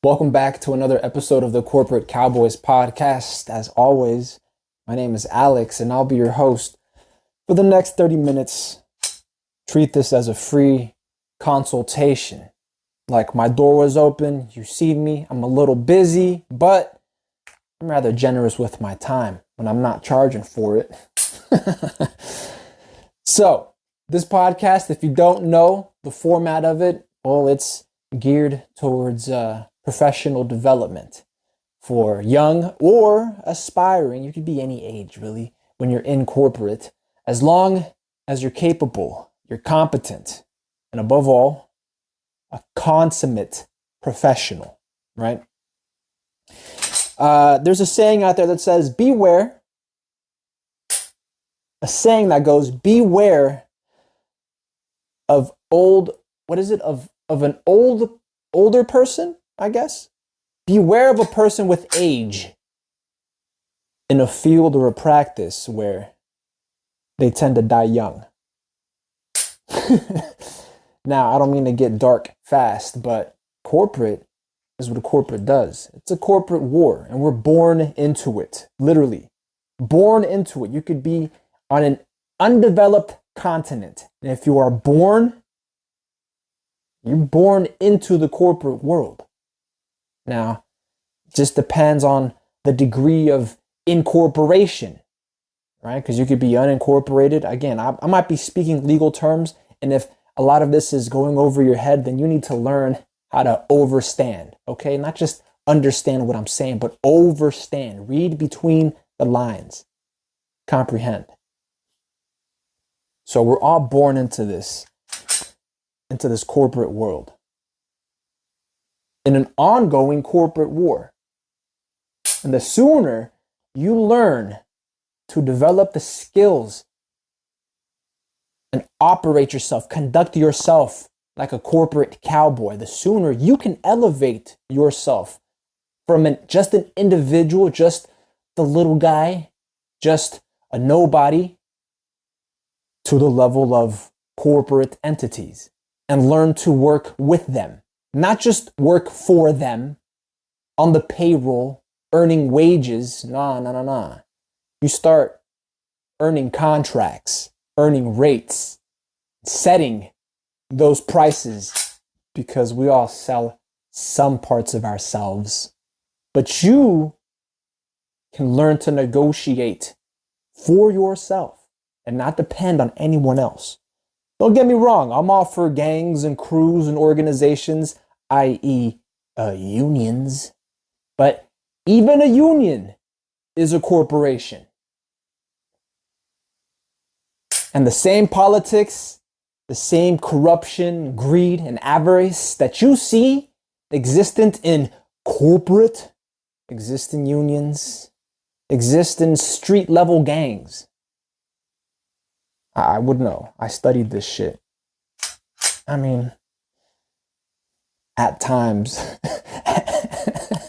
Welcome back to another episode of the Corporate Cowboys podcast. As always, my name is Alex and I'll be your host for the next 30 minutes. Treat this as a free consultation. Like my door was open, you see me, I'm a little busy, but I'm rather generous with my time when I'm not charging for it. So, this podcast, if you don't know the format of it, well, it's geared towards professional development for young or aspiring. You could be any age, really, when you're in corporate, as long as you're capable, you're competent, and above all, a consummate professional, right? There's a saying out there that says, beware. A saying that goes, beware of an older person, I guess. Beware of a person with age in a field or a practice where they tend to die young. Now, I don't mean to get dark fast, but corporate is what a corporate does. It's a corporate war, and we're born into it, literally. Born into it. You could be on an undeveloped continent, and if you are you're born into the corporate world. Now, it just depends on the degree of incorporation, right? Because you could be unincorporated. Again, I might be speaking legal terms, and if a lot of this is going over your head, then you need to learn how to overstand, okay? Not just understand what I'm saying, but overstand. Read between the lines. Comprehend. So we're all born into this corporate world, in an ongoing corporate war. And the sooner you learn to develop the skills and operate yourself, conduct yourself like a corporate cowboy, the sooner you can elevate yourself from just an individual, just the little guy, just a nobody, to the level of corporate entities, and learn to work with them, not just work for them on the payroll, earning wages. Nah. You start earning contracts, earning rates, setting those prices, because we all sell some parts of ourselves. But you can learn to negotiate for yourself and not depend on anyone else. Don't get me wrong, I'm all for gangs and crews and organizations, i.e. unions. But even a union is a corporation. And the same politics, the same corruption, greed, and avarice that you see existent in corporate, exist in unions, exist in street level gangs. I would know. I studied this shit. I mean, at times,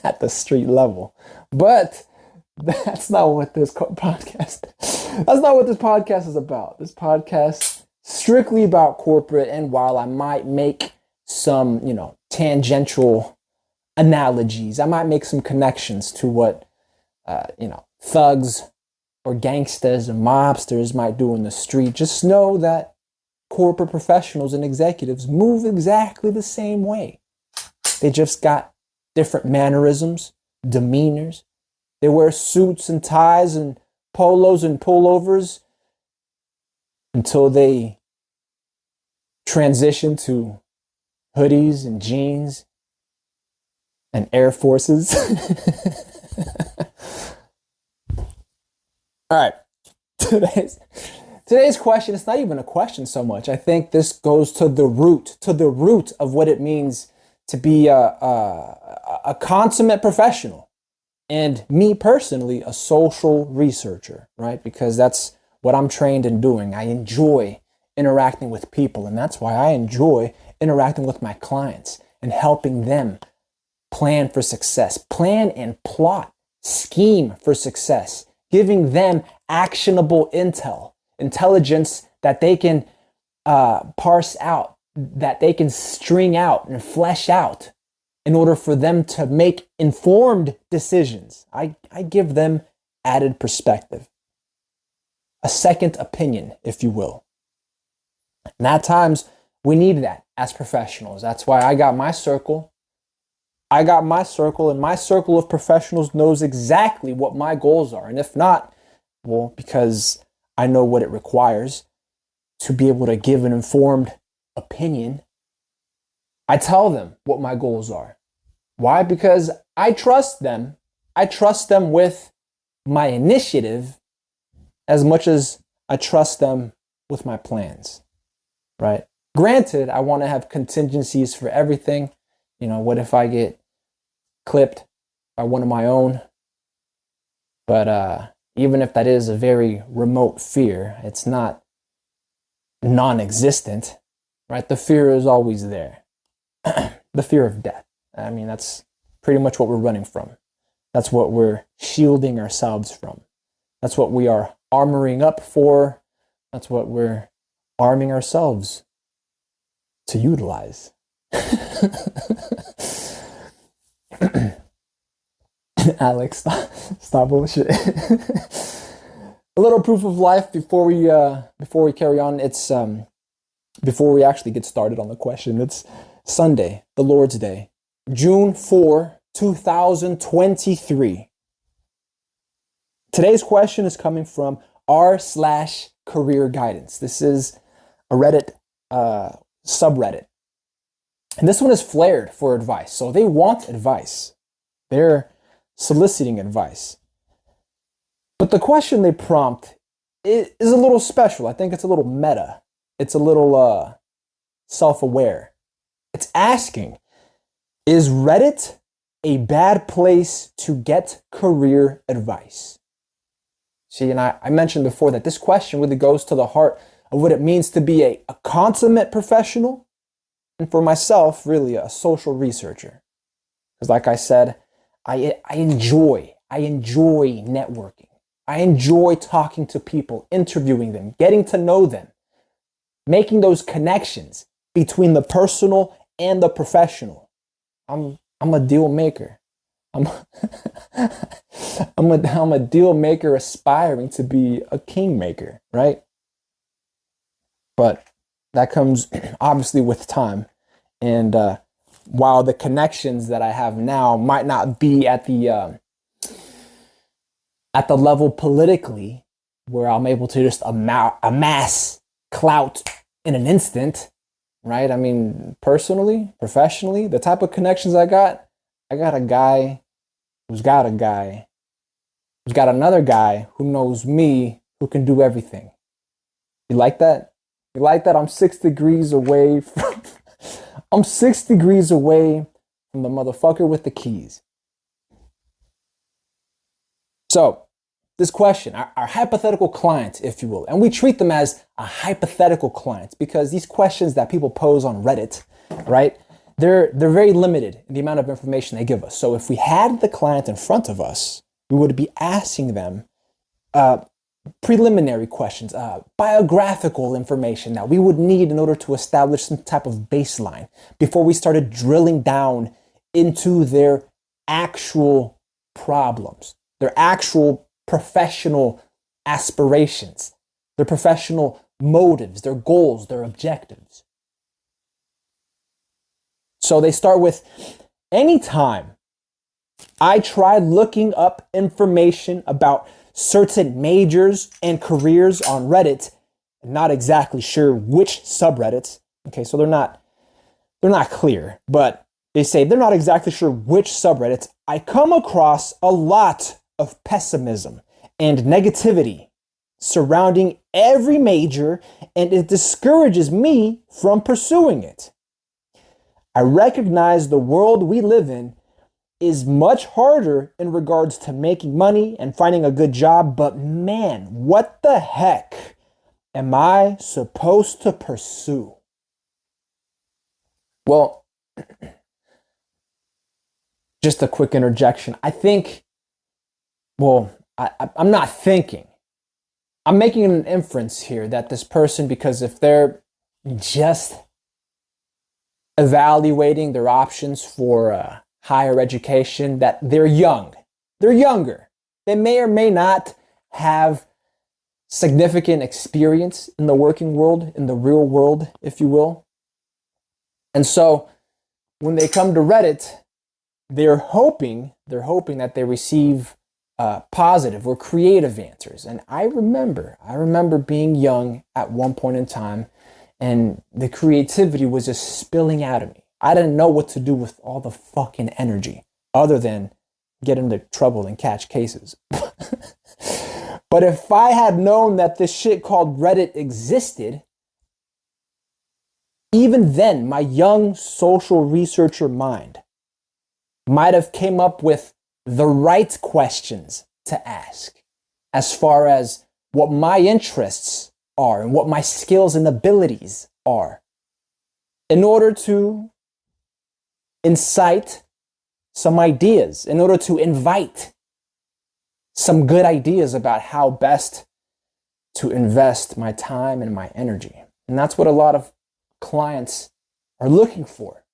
at the street level. But that's not what this podcast is about. This podcast strictly about corporate, and while I might make some, tangential analogies, I might make some connections to what, thugs or gangsters and mobsters might do in the street, just know that corporate professionals and executives move exactly the same way. They just got different mannerisms, demeanors. They wear suits and ties and polos and pullovers until they transition to hoodies and jeans and Air Forces. All right, today's question, it's not even a question so much. I think this goes to the root of what it means to be a consummate professional, and me personally, a social researcher, right? Because that's what I'm trained in doing. I enjoy interacting with people, and that's why I enjoy interacting with my clients and helping them plan for success, plan and plot, scheme for success, giving them actionable intelligence that they can parse out, that they can string out and flesh out in order for them to make informed decisions. I give them added perspective, a second opinion, if you will. And at times, we need that as professionals. That's why I got my circle. And my circle of professionals knows exactly what my goals are. And if not, well, because I know what it requires to be able to give an informed opinion, I tell them what my goals are. Why? Because I trust them. I trust them with my initiative as much as I trust them with my plans, right? Granted, I want to have contingencies for everything. What if I get clipped by one of my own? But even if that is a very remote fear, it's not non-existent, right? The fear is always there. The fear of death. I mean, that's pretty much what we're running from. That's what we're shielding ourselves from. That's what we are armoring up for. That's what we're arming ourselves to utilize. Alex, stop bullshit. A little proof of life before we carry on. It's before we actually get started on the question. It's Sunday, the Lord's Day, June 4, 2023. Today's question is coming from r/career guidance. This is a Reddit subreddit. And this one is flared for advice. So they want advice. They're soliciting advice. But the question they prompt is a little special. I think it's a little meta. It's a little self-aware. It's asking, is Reddit a bad place to get career advice? See, and I mentioned before that this question really goes to the heart of what it means to be a consummate professional, and for myself, really a social researcher. Because like I said, I enjoy networking. I enjoy talking to people, interviewing them, getting to know them, making those connections between the personal and the professional. I'm a deal maker. I'm a deal maker aspiring to be a king maker, right? But that comes obviously with time. And while the connections that I have now might not be at the level politically where I'm able to just amass clout in an instant, right? I mean, personally, professionally, the type of connections I got a guy who's got a guy who's got another guy who knows me, who can do everything. You like that? You like that? I'm 6 degrees away from I'm 6 degrees away from the motherfucker with the keys. So, this question, our hypothetical client, if you will, and we treat them as a hypothetical client because these questions that people pose on Reddit, right, they're very limited in the amount of information they give us. So if we had the client in front of us, we would be asking them preliminary questions, biographical information that we would need in order to establish some type of baseline before we started drilling down into their actual problems, their actual professional aspirations, their professional motives, their goals, their objectives. So they start with, anytime I tried looking up information about certain majors and careers on Reddit, not exactly sure which subreddits. Okay, so they're not clear, but they say they're not exactly sure which subreddits. I come across a lot of pessimism and negativity surrounding every major, and it discourages me from pursuing it. I recognize the world we live in is much harder in regards to making money and finding a good job, but man, what the heck am I supposed to pursue? Well, just a quick interjection. I think, I'm not thinking. I'm making an inference here that this person, because if they're just evaluating their options for higher education, that they're young. They're younger. They may or may not have significant experience in the working world, in the real world, if you will. And so when they come to Reddit, they're hoping that they receive positive or creative answers. And I remember being young at one point in time, and the creativity was just spilling out of me. I didn't know what to do with all the fucking energy other than get into trouble and catch cases. But if I had known that this shit called Reddit existed, even then, my young social researcher mind might have came up with the right questions to ask as far as what my interests are and what my skills and abilities are, in order to incite some ideas, in order to invite some good ideas about how best to invest my time and my energy. And that's what a lot of clients are looking for.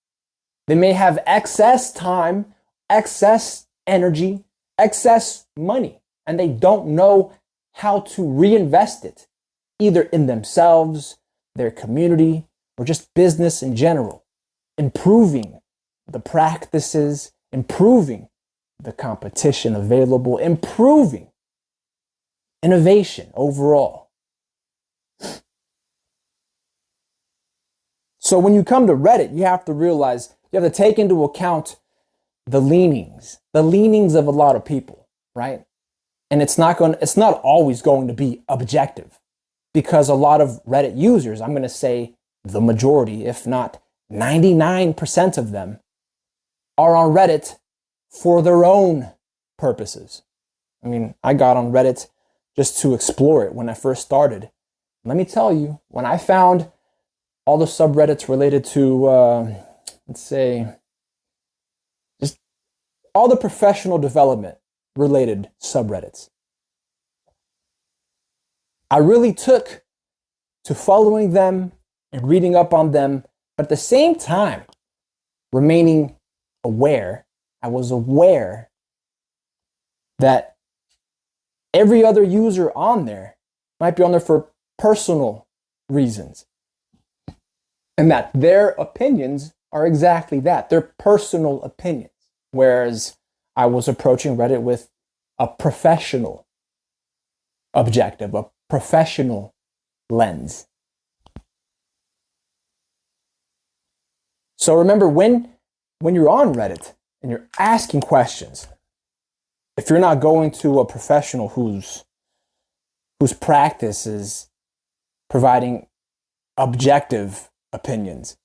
They may have excess time, excess energy, excess money, and they don't know how to reinvest it, either in themselves, their community, or just business in general, improving the practices, improving the competition available, improving innovation overall. So when you come to Reddit, you have to realize, you have to take into account the leanings of a lot of people, right? And it's not always going to be objective, because a lot of Reddit users, I'm going to say the majority, if not 99% of them, are on Reddit for their own purposes. I mean, I got on Reddit just to explore it when I first started. Let me tell you, when I found all the subreddits related to, let's say, just all the professional development related subreddits, I really took to following them and reading up on them, but at the same time, remaining aware. I was aware that every other user on there might be on there for personal reasons, and that their opinions are exactly that. They're personal opinions. Whereas I was approaching Reddit with a professional objective, a professional lens. So remember, when you're on Reddit and you're asking questions, if you're not going to a professional whose practice is providing objective opinions,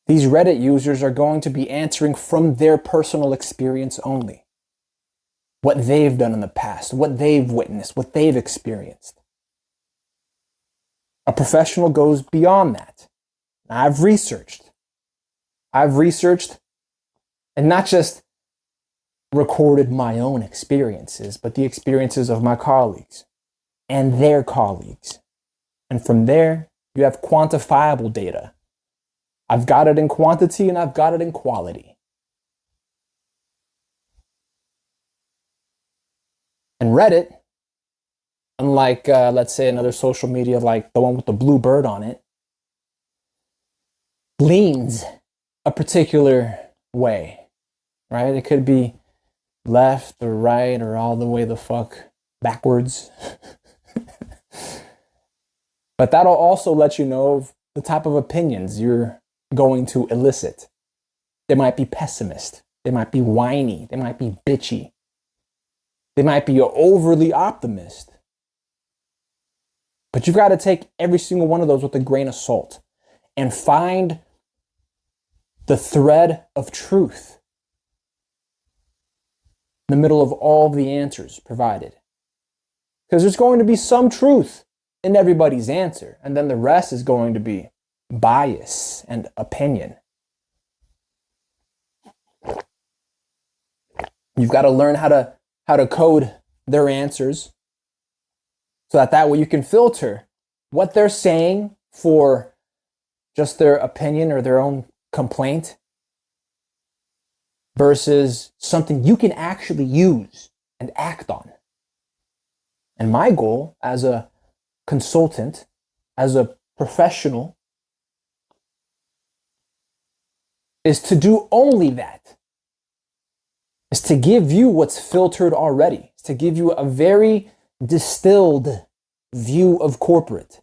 these Reddit users are going to be answering from their personal experience only. What they've done in the past, what they've witnessed, what they've experienced. A professional goes beyond that. I've researched and not just recorded my own experiences, but the experiences of my colleagues and their colleagues. And from there, you have quantifiable data. I've got it in quantity and I've got it in quality. And Reddit, unlike, let's say, another social media like the one with the blue bird on it, leans a particular way, right? It could be left or right or all the way the fuck backwards. But that'll also let you know the type of opinions you're going to elicit. They might be pessimist. They might be whiny. They might be bitchy. They might be overly optimist. But you've got to take every single one of those with a grain of salt and find the thread of truth in the middle of all the answers provided. Because there's going to be some truth in everybody's answer, and then the rest is going to be bias and opinion. You've got to learn how to code their answers so that way you can filter what they're saying for just their opinion or their own complaint versus something you can actually use and act on. And my goal as a consultant, as a professional, is to do only that. Is to give you what's filtered already. Is to give you a very distilled view of corporate.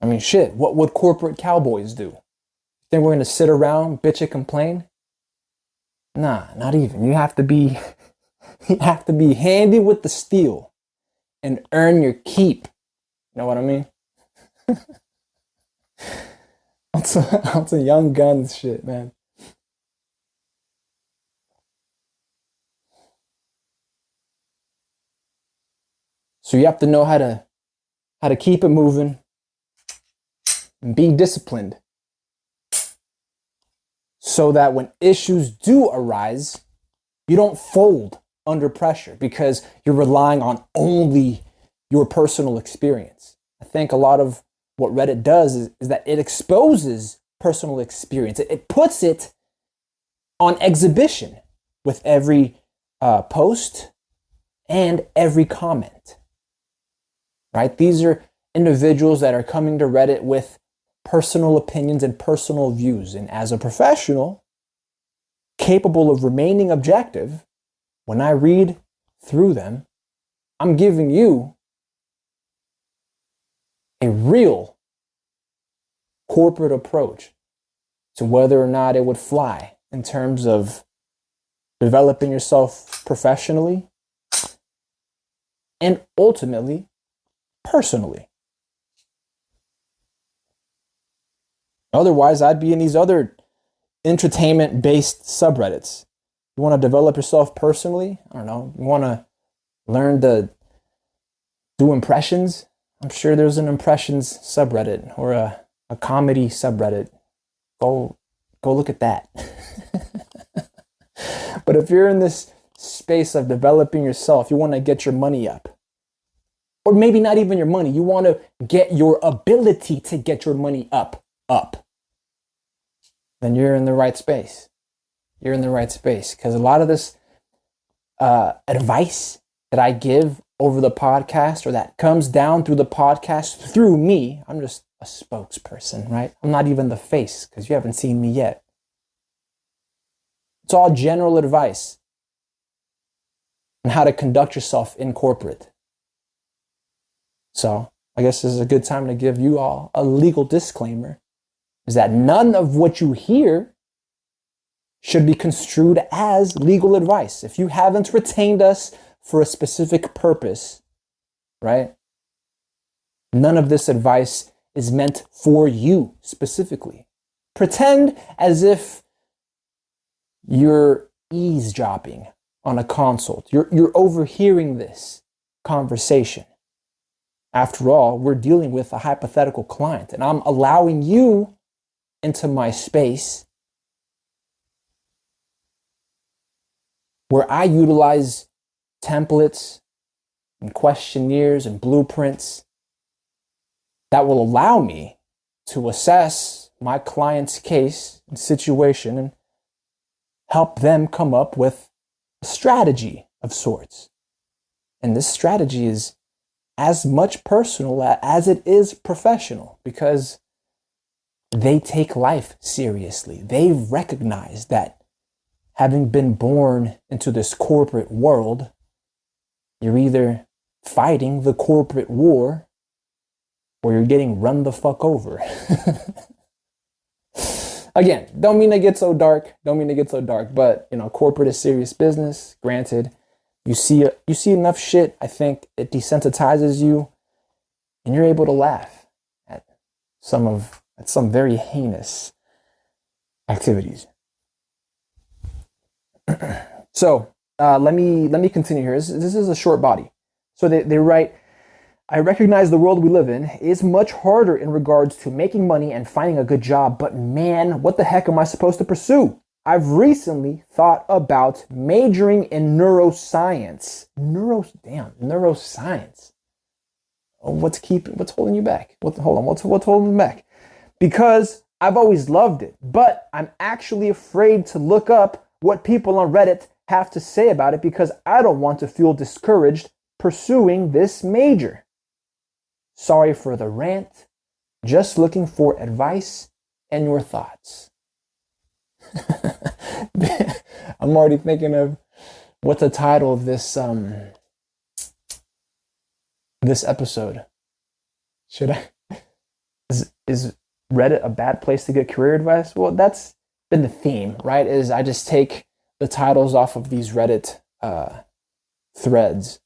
I mean, shit, what would corporate cowboys do? Think we're gonna sit around, bitch and complain? Nah, not even. You have to be handy with the steel and earn your keep. You know what I mean? That's a young guns shit, man. So you have to know how to keep it moving and be disciplined so that when issues do arise, you don't fold under pressure because you're relying on only your personal experience. I think a lot of what Reddit does is that it exposes personal experience. It puts it on exhibition with every post and every comment, right? These are individuals that are coming to Reddit with personal opinions and personal views. And as a professional, capable of remaining objective, when I read through them, I'm giving you a real corporate approach to whether or not it would fly in terms of developing yourself professionally and ultimately personally. Otherwise, I'd be in these other entertainment-based subreddits. You want to develop yourself personally? I don't know. You want to learn to do impressions? I'm sure there's an impressions subreddit or a comedy subreddit. Go look at that. But if you're in this space of developing yourself, you want to get your money up. Or maybe not even your money. You want to get your ability to get your money up. Then you're in the right space. You're in the right space. Because a lot of this advice that I give over the podcast or that comes down through the podcast through me, I'm just a spokesperson, right? I'm not even the face because you haven't seen me yet. It's all general advice on how to conduct yourself in corporate. So I guess this is a good time to give you all a legal disclaimer, is that none of what you hear should be construed as legal advice. If you haven't retained us for a specific purpose, right? None of this advice is meant for you specifically. Pretend as if you're eavesdropping on a consult. You're overhearing this conversation. After all, we're dealing with a hypothetical client, and I'm allowing you into my space where I utilize templates and questionnaires and blueprints that will allow me to assess my client's case and situation and help them come up with a strategy of sorts. And this strategy is as much personal as it is professional because they take life seriously. They recognize that having been born into this corporate world, you're either fighting the corporate war or you're getting run the fuck over. Again, don't mean to get so dark, but corporate is serious business. Granted, you see enough shit, I think it desensitizes you and you're able to laugh at some very heinous activities. So let me continue here. This is a short body. So they write, I recognize the world we live in is much harder in regards to making money and finding a good job, but man, what the heck am I supposed to pursue? I've recently thought about majoring in neuroscience. Neuroscience. Oh, what's holding you back? What's holding you back? because I've always loved it, but I'm actually afraid to look up what people on Reddit have to say about it because I don't want to feel discouraged pursuing this major. Sorry for the rant. Just looking for advice and your thoughts. I'm already thinking of what the title of this this episode. Should I? Is Reddit a bad place to get career advice? Well, that's been the theme, right? Is I just take the titles off of these Reddit threads,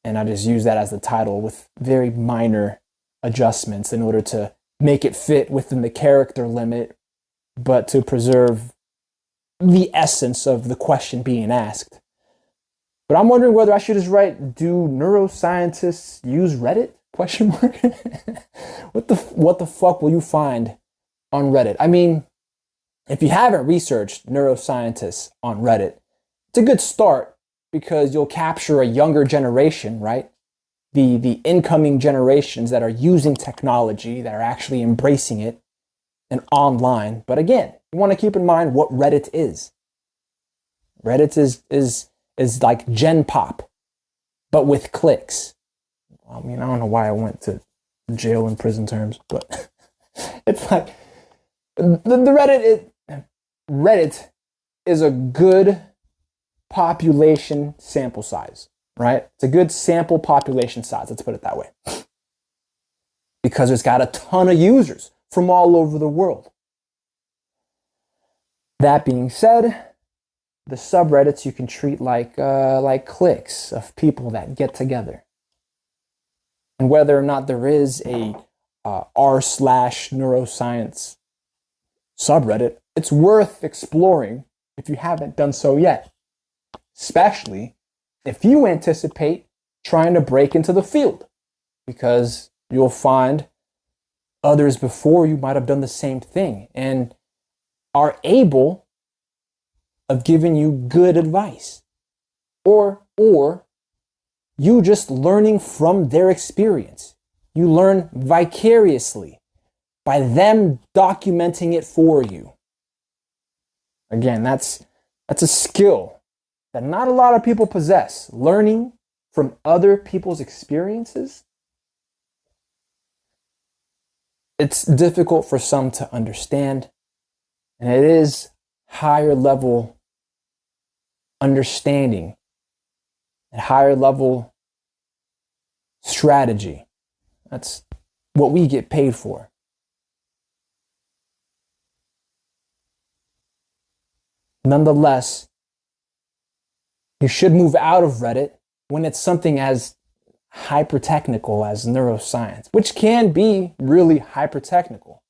and I just use that as the title with very minor adjustments in order to make it fit within the character limit, but to preserve the essence of the question being asked. But I'm wondering whether I should just write, do neuroscientists use Reddit? Question mark. What the fuck will you find on Reddit? I mean, if you haven't researched neuroscientists on Reddit, it's a good start because you'll capture a younger generation, right? The incoming generations that are using technology, that are actually embracing it and online. But again, you want to keep in mind what Reddit is. Reddit is like Gen Pop, but with clicks. I mean, I don't know why I went to jail and prison terms, but it's like the Reddit is a good population sample size, right? It's a good sample population size, let's put it that way. Because it's got a ton of users from all over the world. That being said, the subreddits you can treat like cliques of people that get together. And whether or not there is a r/neuroscience subreddit, it's worth exploring if you haven't done so yet. Especially if you anticipate trying to break into the field, because you'll find others before you might have done the same thing and are able of giving you good advice, or you just learning from their experience. You learn vicariously by them documenting it for you. Again, that's a skill that not a lot of people possess. Learning from other people's experiences. It's difficult for some to understand, and it is higher level understanding and higher level strategy. That's what we get paid for. Nonetheless, you should move out of Reddit when it's something as hyper-technical as neuroscience, which can be really hyper-technical.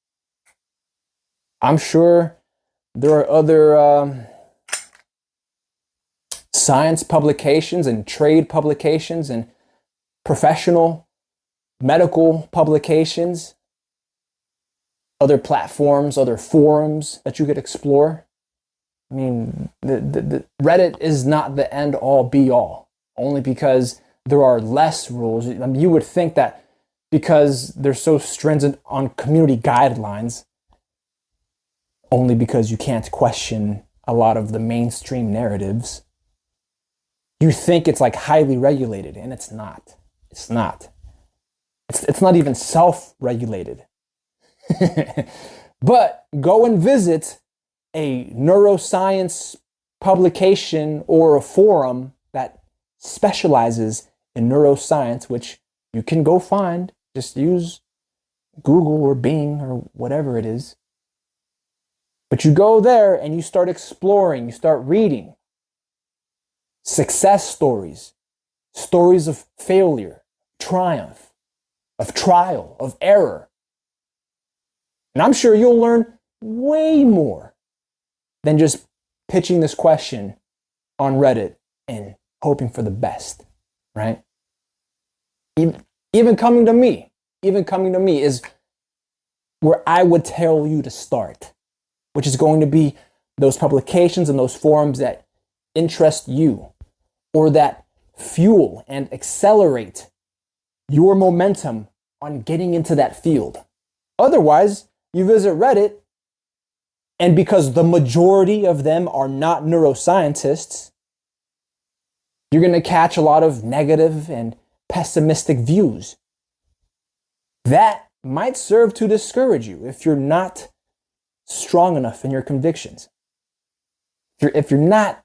I'm sure there are other science publications and trade publications and professional medical publications, other platforms, other forums that you could explore. I mean, the Reddit is not the end all be all, only because there are less rules. I mean, you would think that because they're so stringent on community guidelines, only because you can't question a lot of the mainstream narratives, you think it's like highly regulated, and it's not. It's not. It's not even self-regulated. But go and visit a neuroscience publication or a forum that specializes in neuroscience, which you can go find. Just use Google or Bing or whatever it is. But you go there and you start exploring, you start reading success stories, stories of failure, triumph, of trial, of error. And I'm sure you'll learn way more than just pitching this question on Reddit and hoping for the best, right? Even coming to me is where I would tell you to start, which is going to be those publications and those forums that interest you or that fuel and accelerate your momentum on getting into that field. Otherwise, you visit Reddit, and because the majority of them are not neuroscientists, you're going to catch a lot of negative and pessimistic views. That might serve to discourage you if you're not strong enough in your convictions. If you're not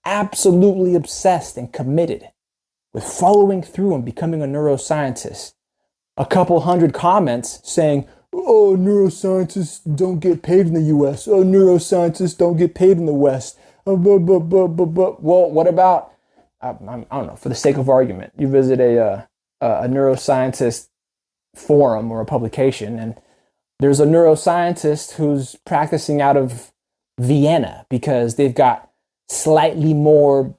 absolutely obsessed and committed with following through and becoming a neuroscientist. A couple hundred comments saying, oh, neuroscientists don't get paid in the US. Oh, neuroscientists don't get paid in the West. Well, what about, I don't know, for the sake of argument, you visit a neuroscientist forum or a publication, and there's a neuroscientist who's practicing out of Vienna because they've got slightly more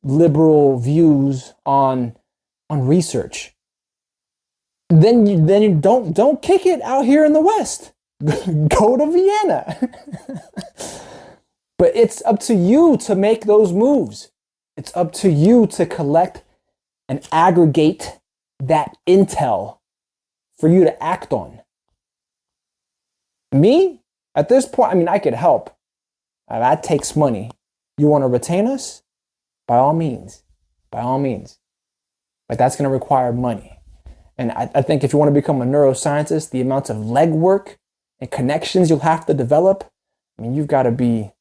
liberal views on research. Then you don't kick it out here in the West. Go to Vienna. But it's up to you to make those moves. It's up to you to collect and aggregate that intel for you to act on. Me, at this point, I mean, I could help. That takes money. You want to retain us? By all means. By all means. But that's going to require money. And I think if you want to become a neuroscientist, the amount of legwork and connections you'll have to develop, I mean, you've got to be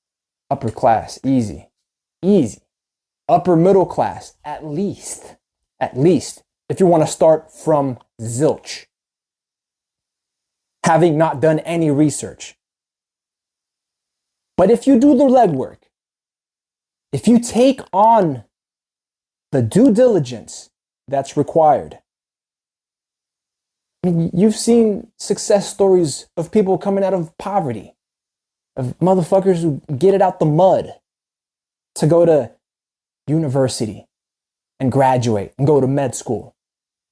upper class, easy. Upper middle class, at least, if you want to start from zilch, having not done any research. But if you do the legwork, if you take on the due diligence that's required, I mean, you've seen success stories of people coming out of poverty, of motherfuckers who get it out the mud to go to university and graduate and go to med school.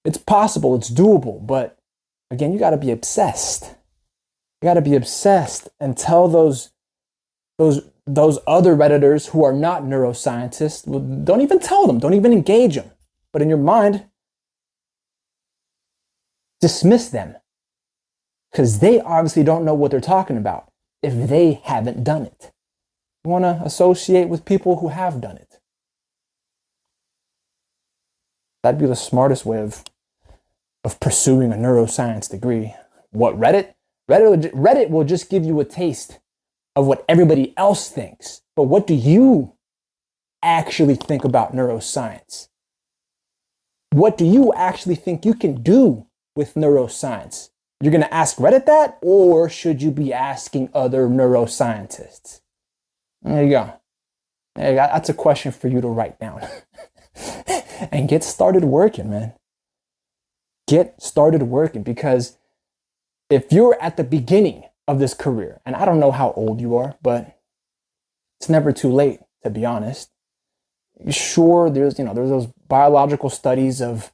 It's possible, it's doable, but again, you got to be obsessed. You got to be obsessed and tell those other Redditors who are not neuroscientists, well, don't even tell them, don't even engage them. But in your mind, dismiss them, because they obviously don't know what they're talking about if they haven't done it. You want to associate with people who have done it. That'd be the smartest way of pursuing a neuroscience degree. What, Reddit? Reddit will just give you a taste of what everybody else thinks. But what do you actually think about neuroscience? What do you actually think you can do with neuroscience? You're going to ask Reddit that, or should you be asking other neuroscientists? There you go. That's a question for you to write down. And get started working, man. Get started working, because if you're at the beginning of this career, and I don't know how old you are, but it's never too late, to be honest. Sure, there's those biological studies of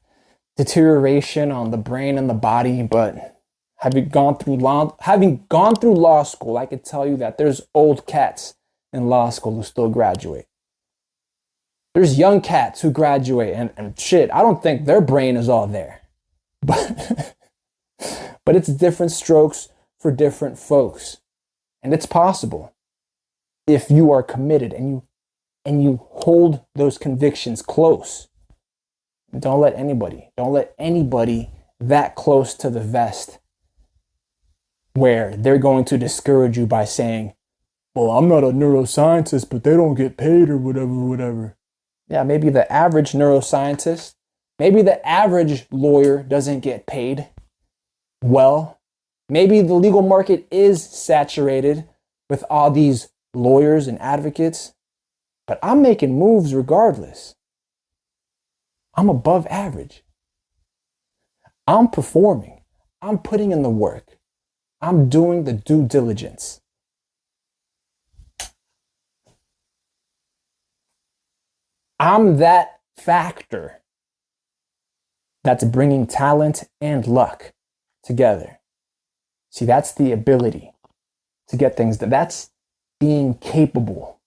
deterioration on the brain and the body, but having gone through law school, I could tell you that there's old cats in law school who still graduate. There's young cats who graduate and shit, I don't think their brain is all there. But it's different strokes for different folks. And it's possible if you are committed and you hold those convictions close. Don't let anybody that close to the vest where they're going to discourage you by saying, well, I'm not a neuroscientist, but they don't get paid or whatever. Yeah, maybe the average neuroscientist, maybe the average lawyer doesn't get paid well. Maybe the legal market is saturated with all these lawyers and advocates, but I'm making moves regardless. I'm above average. I'm performing. I'm putting in the work. I'm doing the due diligence. I'm that factor that's bringing talent and luck together. See, that's the ability to get things done. That's being capable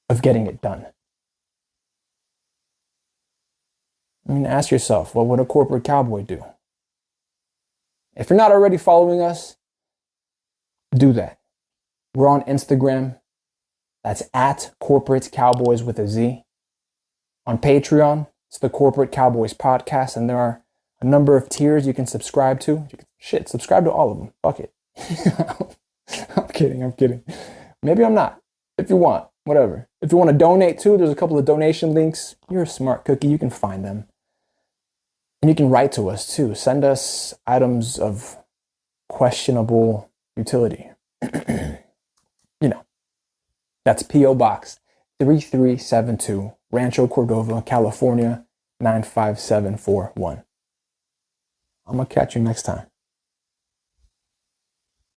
of getting it done. I mean, ask yourself, what would a corporate cowboy do? If you're not already following us, do that. We're on Instagram. That's at Corporate Cowboys with a Z. On Patreon, it's the Corporate Cowboys Podcast, and there are a number of tiers you can subscribe to. Subscribe to all of them. Fuck it. I'm kidding. Maybe I'm not. If you want, whatever. If you want to donate too, there's a couple of donation links. You're a smart cookie. You can find them. And you can write to us too. Send us items of questionable utility. That's P.O. Box 3372, Rancho Cordova, California, 95741. I'm going to catch you next time.